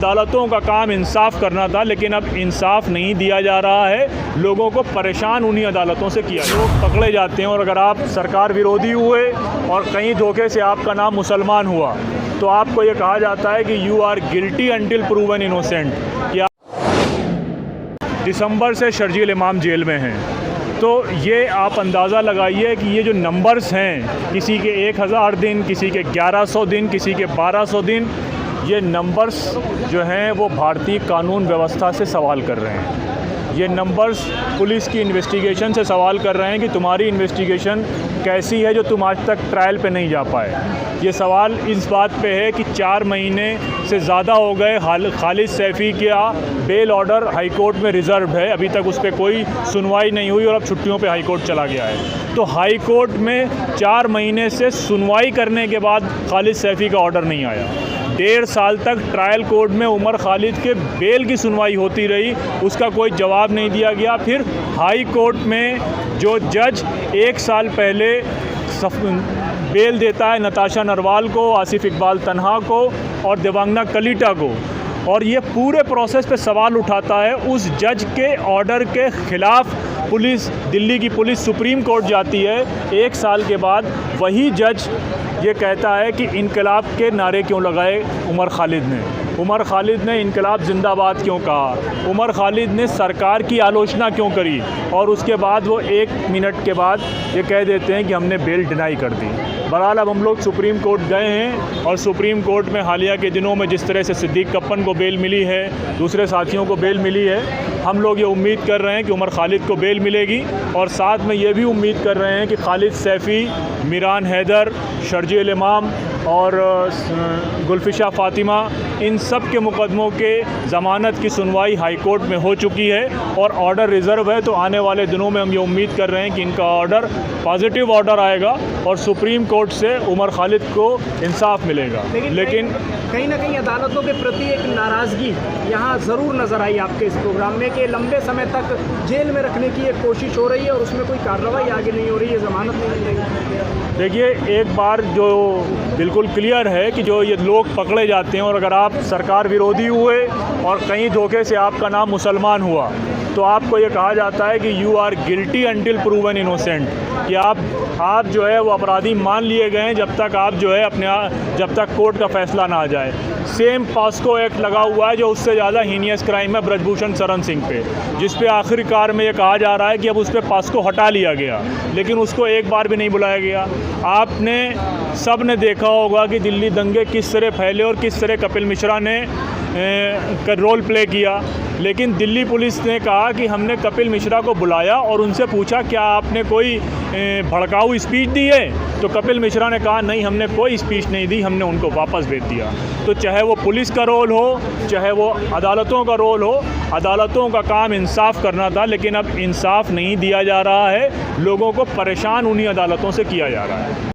अदालतों का काम इंसाफ करना था, लेकिन अब इंसाफ नहीं दिया जा रहा है। लोगों को परेशान उन्हीं अदालतों से किया। लोग पकड़े जाते हैं और अगर आप सरकार विरोधी हुए और कहीं धोखे से आपका नाम मुसलमान हुआ तो आपको ये कहा जाता है कि you are guilty until proven innocent. कि दिसंबर से शर्जील इमाम जेल में हैं, तो ये आप अंदाज़ा लगाइए कि ये जो नंबर्स हैं, किसी के 1000 दिन, किसी के 1100 दिन, किसी के 1200 दिन, ये नंबर्स जो हैं वो भारतीय कानून व्यवस्था से सवाल कर रहे हैं। ये नंबर्स पुलिस की इन्वेस्टिगेशन से सवाल कर रहे हैं कि तुम्हारी इन्वेस्टिगेशन कैसी है जो तुम आज तक ट्रायल पे नहीं जा पाए। ये सवाल इस बात पे है कि 4 महीने से ज़्यादा हो गए खालिद सैफ़ी का बेल ऑर्डर हाई कोर्ट में रिज़र्व है, अभी तक उस पर कोई सुनवाई नहीं हुई और अब छुट्टियों पे हाई कोर्ट चला गया है। तो हाई कोर्ट में 4 महीने से सुनवाई करने के बाद खालिद सैफ़ी का ऑर्डर नहीं आया। 1.5 साल तक ट्रायल कोर्ट में उमर खालिद के बेल की सुनवाई होती रही, उसका कोई जवाब नहीं दिया गया। फिर हाई कोर्ट में जो जज 1 साल पहले बेल देता है नताशा नरवाल को, आसिफ इकबाल तन्हा को और देवांगना कलीटा को, और ये पूरे प्रोसेस पे सवाल उठाता है, उस जज के ऑर्डर के ख़िलाफ़ पुलिस, दिल्ली की पुलिस सुप्रीम कोर्ट जाती है 1 साल के बाद। वही जज ये कहता है कि इनकलाब के नारे क्यों लगाए उमर खालिद ने, उमर खालिद ने इनकलाब जिंदाबाद क्यों कहा, उमर खालिद ने सरकार की आलोचना क्यों करी, और उसके बाद वो 1 मिनट के बाद ये कह देते हैं कि हमने बेल डिनाई कर दी। बहरहाल अब हम लोग सुप्रीम कोर्ट गए हैं और सुप्रीम कोर्ट में हालिया के दिनों में जिस तरह से सिद्दीक कप्पन को बेल मिली है, दूसरे साथियों को बेल मिली है, हम लोग ये उम्मीद कर रहे हैं कि उमर खालिद को बेल मिलेगी। और साथ में ये भी उम्मीद कर रहे हैं कि खालिद सैफ़ी, मीरान हैदर, शर्जील इमाम और गुलफिशा फ़ातिमा, इन सब के मुकदमों के ज़मानत की सुनवाई हाई कोर्ट में हो चुकी है और ऑर्डर रिज़र्व है। तो आने वाले दिनों में हम ये उम्मीद कर रहे हैं कि इनका ऑर्डर पॉजिटिव ऑर्डर आएगा और सुप्रीम कोर्ट से उमर खालिद को इंसाफ मिलेगा। लेकिन कहीं ना कहीं अदालतों के प्रति एक नाराज़गी यहाँ ज़रूर नज़र आई आपके इस प्रोग्राम में कि लंबे समय तक जेल में रखने की एक कोशिश हो रही है और उसमें कोई कार्रवाई आगे नहीं हो रही है, ज़मानत नहीं मिलेगी। देखिए, एक बार जो बिल्कुल क्लियर है कि जो ये लोग पकड़े जाते हैं और अगर आप सरकार विरोधी हुए और कहीं धोखे से आपका नाम मुसलमान हुआ तो आपको ये कहा जाता है कि you are guilty until proven innocent. कि आप जो है वो अपराधी मान लिए गए हैं जब तक आप जो है जब तक कोर्ट का फैसला ना आ जाए। सेम पॉस्को एक्ट लगा हुआ है जो उससे ज़्यादा हीनियस क्राइम है ब्रजभूषण शरण सिंह पे, जिस पे आखिरकार में ये कहा जा रहा है कि अब उस पर पॉस्को हटा लिया गया, लेकिन उसको एक बार भी नहीं बुलाया गया। आपने सब ने देखा होगा कि दिल्ली दंगे किस तरह फैले और किस तरह कपिल मिश्रा ने रोल प्ले किया, लेकिन दिल्ली पुलिस ने कहा कि हमने कपिल मिश्रा को बुलाया और उनसे पूछा क्या आपने कोई भड़काऊ स्पीच दी है, तो कपिल मिश्रा ने कहा नहीं, हमने कोई स्पीच नहीं दी, हमने उनको वापस भेज दिया। तो चाहे वो पुलिस का रोल हो, चाहे वो अदालतों का रोल हो, अदालतों का काम इंसाफ करना था, लेकिन अब इंसाफ नहीं दिया जा रहा है। लोगों को परेशान उन्हीं अदालतों से किया जा रहा है।